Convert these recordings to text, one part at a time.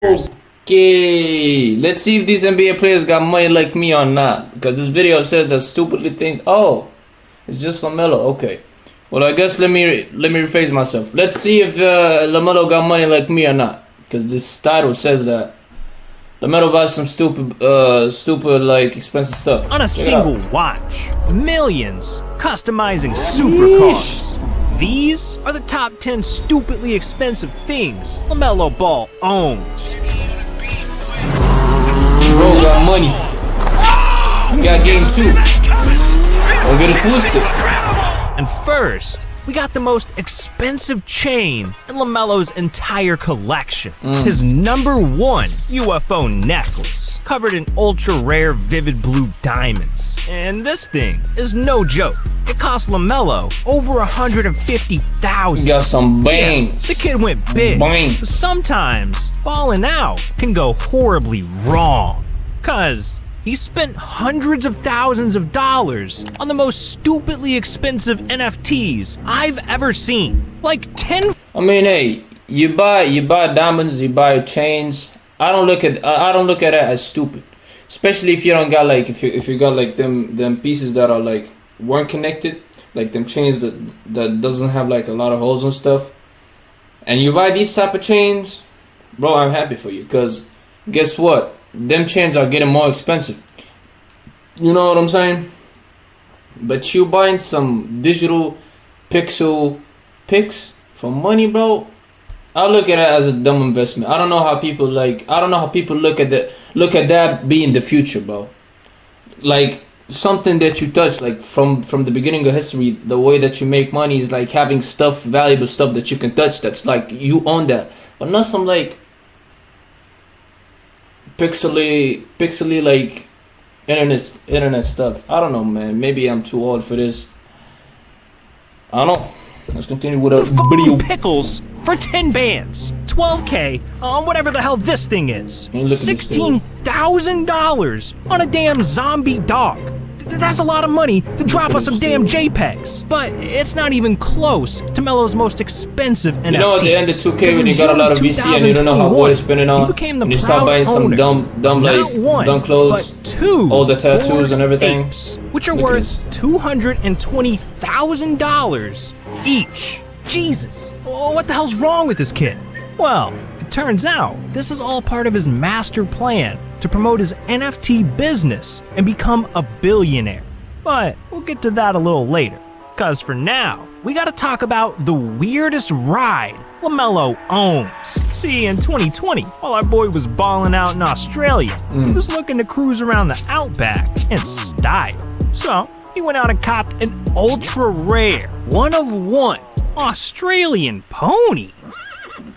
Okay, let's see if these NBA players got money like me or not. Because this video says that stupidly things. Oh, it's just Lamelo. Okay. Well, I guess let me rephrase myself. Let's see if Lamelo got money like me or not. Because this title says that Lamelo buys some stupid like expensive stuff. On a single watch, millions customizing supercars. These are the top 10 stupidly expensive things LaMelo Ball owns. Bro got money. We got game 2. Don't get it twisted. And first, we got the most expensive chain in LaMelo's entire collection. His #1 UFO necklace, covered in ultra-rare vivid blue diamonds. And this thing is no joke. It cost LaMelo over $150,000. Got some bangs. Yeah, the kid went big. Bang. Sometimes falling out can go horribly wrong. Cause he spent hundreds of thousands of dollars on the most stupidly expensive NFTs I've ever seen. Like 10. I mean, hey, you buy diamonds, you buy chains. I don't look at it as stupid, especially if you don't got like if you got like them pieces that are like weren't connected, like them chains that doesn't have like a lot of holes and stuff. And you buy these type of chains, bro, I'm happy for you, cause guess what? Them chains are getting more expensive. You know what I'm saying? But you buying some digital pixel pics for money, bro, I look at it as a dumb investment. I don't know how people look at that being the future, bro. Like something that you touch, like from the beginning of history, the way that you make money is like having stuff, valuable stuff that you can touch. That's like you own that, but not some like pixely like internet stuff. I don't know, man. Maybe I'm too old for this. I don't know. Let's continue with a video. Pickles for 10 bands, 12K on whatever the hell this thing is, $16,000 on a damn zombie dog. That's a lot of money to drop on some damn JPEGs. But it's not even close to Melo's most expensive NFTs. You know, at the end of 2K, when you got a lot of VC and you don't know how what it's spending on, and you start buying some dumb clothes, but 2 all the tattoos and everything, apes, which are worth $220,000 each. Jesus, what the hell's wrong with this kid? Well, it turns out this is all part of his master plan to promote his NFT business and become a billionaire. But we'll get to that a little later, cause for now, we gotta talk about the weirdest ride LaMelo owns. See, in 2020, while our boy was balling out in Australia, he was looking to cruise around the Outback in style. So, he went out and copped an ultra-rare, one-of-one Australian pony.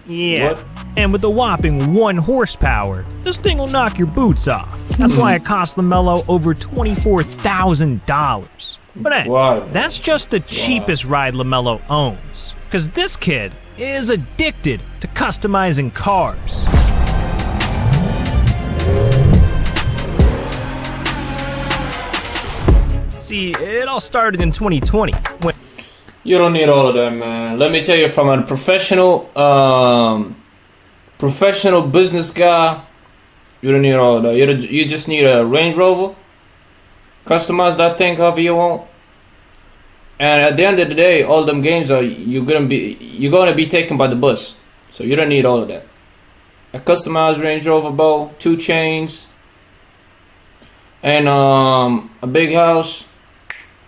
Yeah, What? and with a whopping 1 horsepower, this thing will knock your boots off. That's why it cost LaMelo over $24,000. But hey, Wow. that's just the cheapest ride LaMelo owns. Cause this kid is addicted to customizing cars. See, it all started in 2020 when You don't need all of that, man. Let me tell you, from a professional business guy, you don't need all of that. You just need a Range Rover. Customize that thing however you want. And at the end of the day, all them games you're gonna be taken by the bus. So you don't need all of that. A customized Range Rover, bro, 2 chains, and a big house.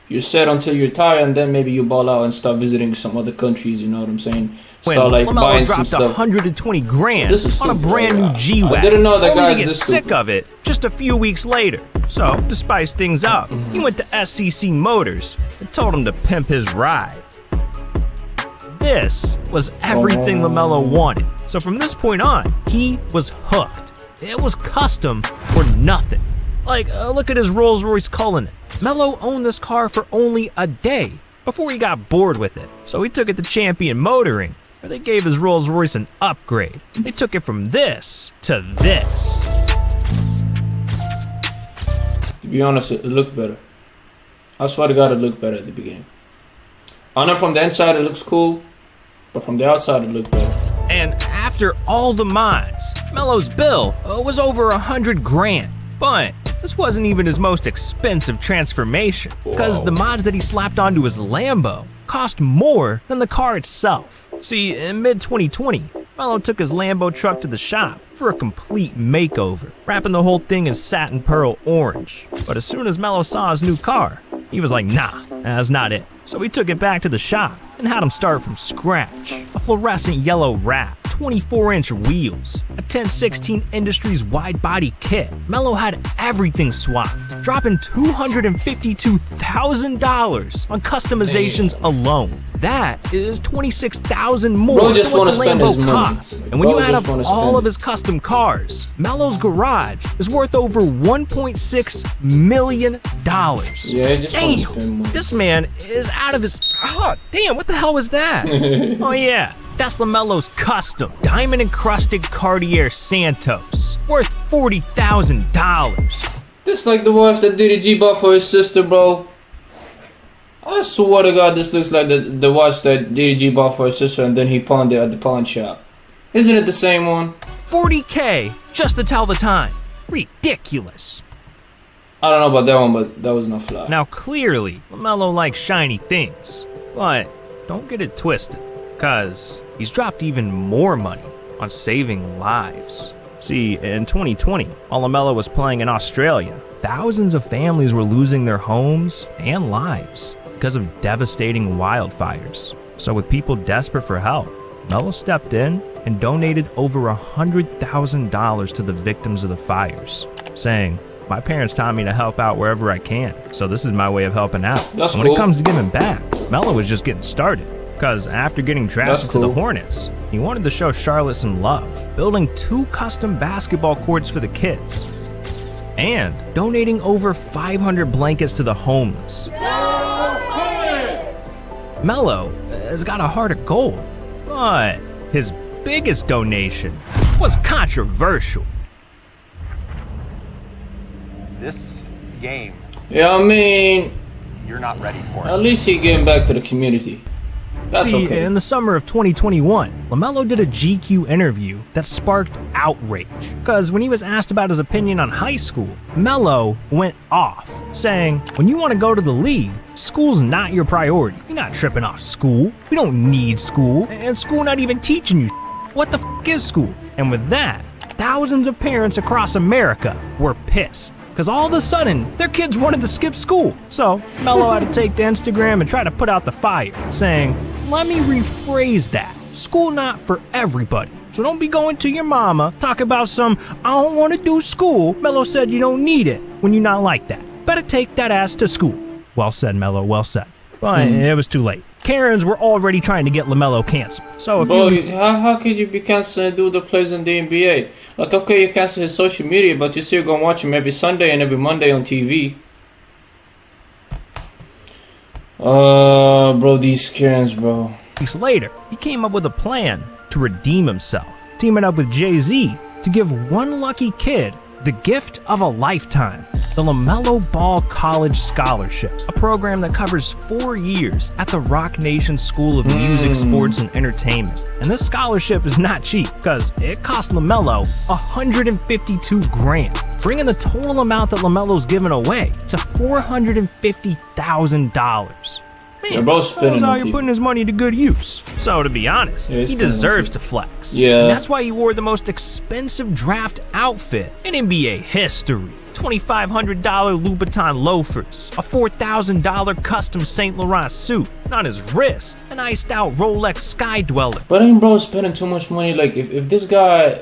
You're set until you retire, and then maybe you ball out and start visiting some other countries. You know what I'm saying? when Start like LaMelo buying some dropped stuff. 120 grand This is on a stupid, brand bro. new G-Wagon, I didn't know that only guy's to get this sick stupid. of it just a few weeks later. So, to spice things up, he went to SCC Motors and told him to pimp his ride. This was everything LaMelo wanted. So from this point on, he was hooked. It was custom or nothing. Like, look at his Rolls Royce Cullinan. Melo owned this car for only a day before he got bored with it. So he took it to Champion Motoring, where they gave his Rolls Royce an upgrade. They took it from this to this. To be honest, it looked better. I swear to God, it looked better at the beginning. I know from the inside it looks cool, but from the outside it looked better. And after After all the mods, Melo's bill was over 100 grand. But this wasn't even his most expensive transformation, because the mods that he slapped onto his Lambo cost more than the car itself. See, in mid-2020, Melo took his Lambo truck to the shop for a complete makeover, wrapping the whole thing in satin pearl orange. But as soon as Melo saw his new car, he was like, nah, that's not it. So he took it back to the shop and had him start from scratch. A fluorescent yellow wrap, 24-inch wheels, a 1016 Industries wide-body kit. Melo had everything swapped, dropping $252,000 on customizations alone. That is $26,000 more than what the Lambo cost. And when you add up all of his custom cars, Melo's garage is worth over $1.6 million. Yeah, Damn, this man is out of his... Oh, damn, what the hell was that? Oh yeah, that's Lamelo's custom diamond-encrusted Cartier Santos, worth $40,000. This like the watch that DDG bought for his sister, bro. I swear to God, this looks like the watch that DDG bought for his sister and then he pawned it at the pawn shop. Isn't it the same one? $40K just to tell the time. Ridiculous. I don't know about that one, but that was no fly. Now clearly, Lamelo likes shiny things, but don't get it twisted, cause he's dropped even more money on saving lives. See, in 2020, while Lamelo was playing in Australia, thousands of families were losing their homes and lives because of devastating wildfires. So with people desperate for help, Melo stepped in and donated over $100,000 to the victims of the fires, saying, my parents taught me to help out wherever I can, so this is my way of helping out. That's and when it comes to giving back, Melo was just getting started, because after getting drafted to the Hornets, he wanted to show Charlotte some love, building 2 custom basketball courts for the kids, and donating over 500 blankets to the homeless. Melo has got a heart of gold, but his biggest donation was controversial. This game, Yeah, I mean, you're not ready for at it. least he getting back to the community. That's See, okay. in the summer of 2021, Lamelo did a GQ interview that sparked outrage. Because when he was asked about his opinion on high school, Melo went off, saying, when you want to go to the league, school's not your priority. You're not tripping off school. We don't need school. And school not even teaching you. What the f is school? And with that, thousands of parents across America were pissed. Because all of a sudden, their kids wanted to skip school. So, Melo had to take to Instagram and try to put out the fire, saying, let me rephrase that. School not for everybody. So don't be going to your mama, talk about some, I don't want to do school. Melo said you don't need it when you're not like that. Better take that ass to school. Well said, Melo, well said. But it was too late. Karens were already trying to get Lamelo canceled. So if how could you be canceling a dude that plays in the NBA? Like, okay, you cancel his social media, but you still gonna watch him every Sunday and every Monday on TV. Bro, these Karens, bro. weeks later, he came up with a plan to redeem himself, teaming up with Jay-Z to give one lucky kid the gift of a lifetime, the Lamelo Ball College Scholarship, a program that covers 4 years at the Rock Nation School of Music, Sports, and Entertainment. And this scholarship is not cheap, because it cost Lamelo $152 grand, bringing the total amount that Lamelo's given away to $450,000. Man, They're both spending how on you're people. putting his money to good use. So to be honest, Yeah, he's he spending on deserves to people. flex. Yeah. And that's why he wore the most expensive draft outfit in NBA history. $2,500 Louboutin loafers, a $4,000 custom Saint Laurent suit, and on his wrist, an iced out Rolex Sky Dweller. But ain't bro spending too much money? Like, if this guy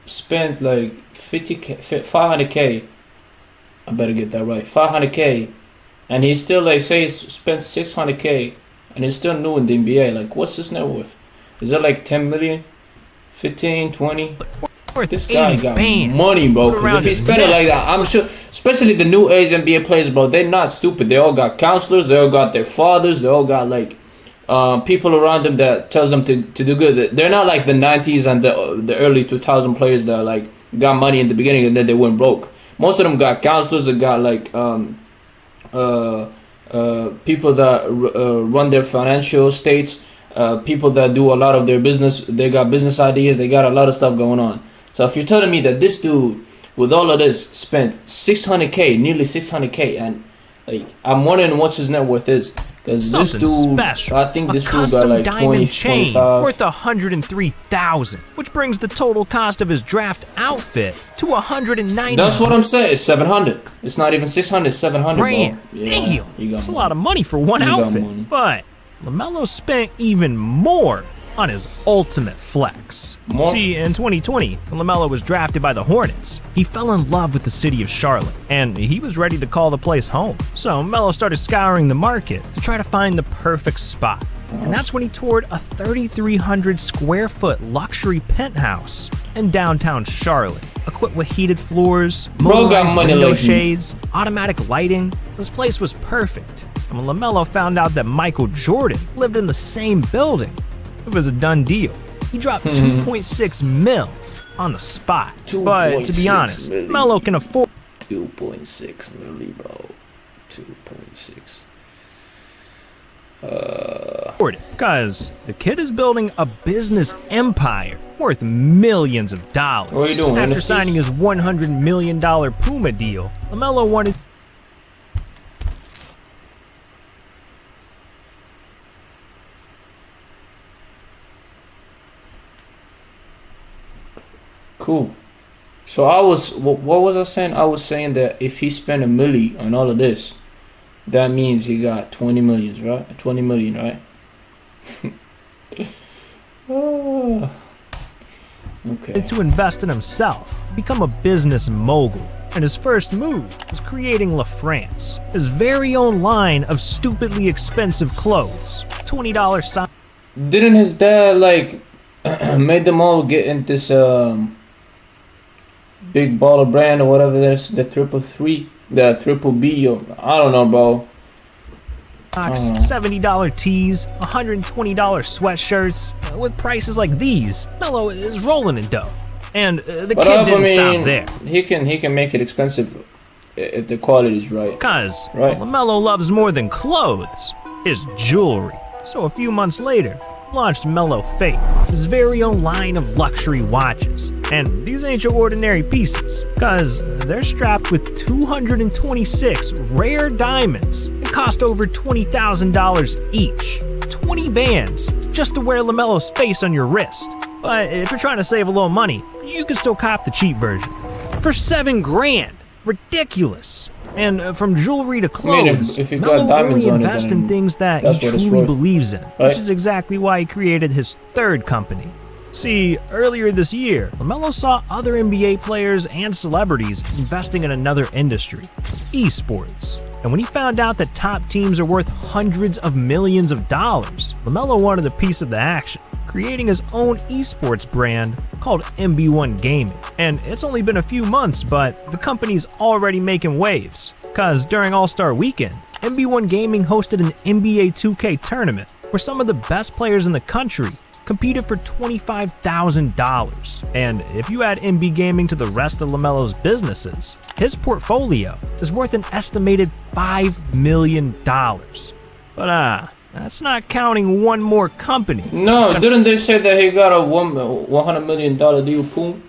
spent like 500K, I better get that right, 500K, and he's still like, say he spent 600K, and he's still new in the NBA, like, what's his net worth? Is it like 10 million? 15, 20? Worth This guy 80 got bands. money, bro. Put Because around if he his spent it neck. like that, I'm sure, especially the new age NBA players, bro, they're not stupid. They all got counselors. They all got their fathers. They all got like people around them that tells them to do good. They're not like the 90s and the early 2000 players that like got money in the beginning and then they went broke. Most of them got counselors. They got like people that run their financial states. people that do a lot of their business. They got business ideas. They got a lot of stuff going on. So if you're telling me that this dude, with all of this, spent 600K, nearly 600K, and like I'm wondering what's his net worth is, because this dude, special. I think this a dude got like diamond 20, chain 25. worth $103,000, which brings the total cost of his draft outfit to $190. That's what I'm saying. It's 700. It's not even 600. It's 700. Grand. Bro. Yeah, Damn, you got that's a money. lot of money for one You got outfit. money. But LaMelo spent even more on his ultimate flex. More? See, in 2020, when LaMelo was drafted by the Hornets, he fell in love with the city of Charlotte, and he was ready to call the place home. So Melo started scouring the market to try to find the perfect spot. And that's when he toured a 3,300 square foot luxury penthouse in downtown Charlotte, equipped with heated floors, Bro got motorized money window like me. shades, automatic lighting. This place was perfect. And when LaMelo found out that Michael Jordan lived in the same building, it was a done deal. He dropped 2.6 mil on the spot. But to be 2.6 honest, million. Melo can afford 2.6 milli, bro. 2.6. it because the kid is building a business empire worth millions of dollars. What are you doing, After NFTs? signing his $100 million Puma deal, LaMelo wanted Cool. So I was, what was I saying? I was saying that if he spent a milli on all of this, that means he got 20 millions, right? 20 million, right? Oh. Okay. to invest in himself, become a business mogul. And his first move was creating La France, his very own line of stupidly expensive clothes. $20 sign. Didn't his dad like made them all get in this big baller brand or whatever that is, the triple B, or I don't know, bro. $70 tees, $120 sweatshirts. With prices like these, Melo is rolling in dough. And the But kid didn't stop there. He can make it expensive if the quality is right. Because Right. LaMelo loves more than clothes, his jewelry. So a few months later, launched Melo Fate, his very own line of luxury watches. And these ain't your ordinary pieces, because they're strapped with 226 rare diamonds and cost over $20,000 each. 20 bands just to wear LaMelo's face on your wrist. But if you're trying to save a little money, you can still cop the cheap version. For $7 grand. Ridiculous. And from jewelry to clothes, if you got Melo diamonds only on it, invests in then things that that's he what it's truly worth. believes in, Right. which is exactly why he created his third company. See, earlier this year, LaMelo saw other NBA players and celebrities investing in another industry, esports. And when he found out that top teams are worth hundreds of millions of dollars, LaMelo wanted a piece of the action, creating his own esports brand called MB1 Gaming. And it's only been a few months, but the company's already making waves. Cause during All-Star Weekend, MB1 Gaming hosted an NBA 2K tournament where some of the best players in the country competed for $25,000. And if you add MB Gaming to the rest of LaMelo's businesses, his portfolio is worth an estimated $5 million. But that's not counting one more company. No, didn't they say that he got a $100 million deal, Poom?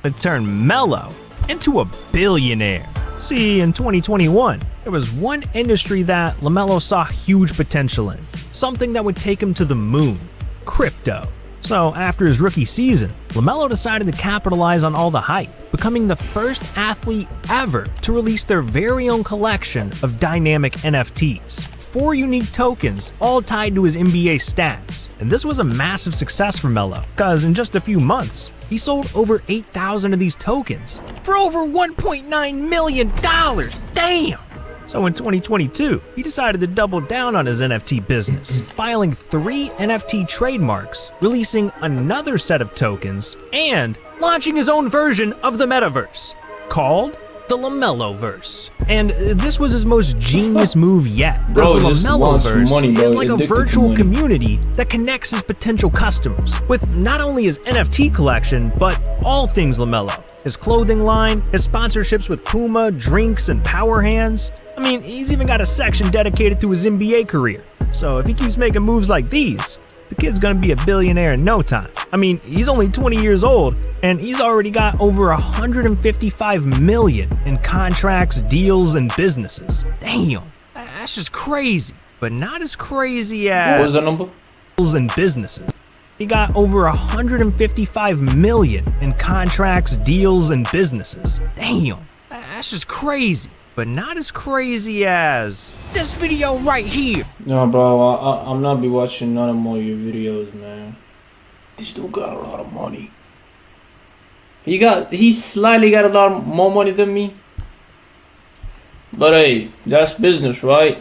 To turn Melo into a billionaire. See, in 2021, there was one industry that LaMelo saw huge potential in, something that would take him to the moon: crypto. So after his rookie season, LaMelo decided to capitalize on all the hype, becoming the first athlete ever to release their very own collection of dynamic NFTs. 4 unique tokens, all tied to his NBA stats. And this was a massive success for Melo, because in just a few months, he sold over 8,000 of these tokens for over $1.9 million. Damn! So in 2022, he decided to double down on his NFT business, filing 3 NFT trademarks, releasing another set of tokens, and launching his own version of the metaverse, called the LaMeloverse. And this was his most genius move yet. Bro, The just wants LaMeloverse money, bro. is like a Addicted to virtual money. community that connects his potential customers with not only his NFT collection, but all things LaMelo. His clothing line, his sponsorships with Puma, drinks, and Power Hands. He's even got a section dedicated to his NBA career. So if he keeps making moves like these, The kid's gonna be a billionaire in no time. I mean, he's only 20 years old, and he's already got over 155 million in contracts, deals, and businesses. Damn, that's just crazy. But not as crazy as... What was the number? ...deals and businesses. He got over 155 million in contracts, deals, and businesses. Damn, that's just crazy. But not as crazy as this video right here. No, bro, I'm not be watching none of more of your videos, man. This dude got a lot of money. He slightly got a lot more money than me. But hey, that's business, right?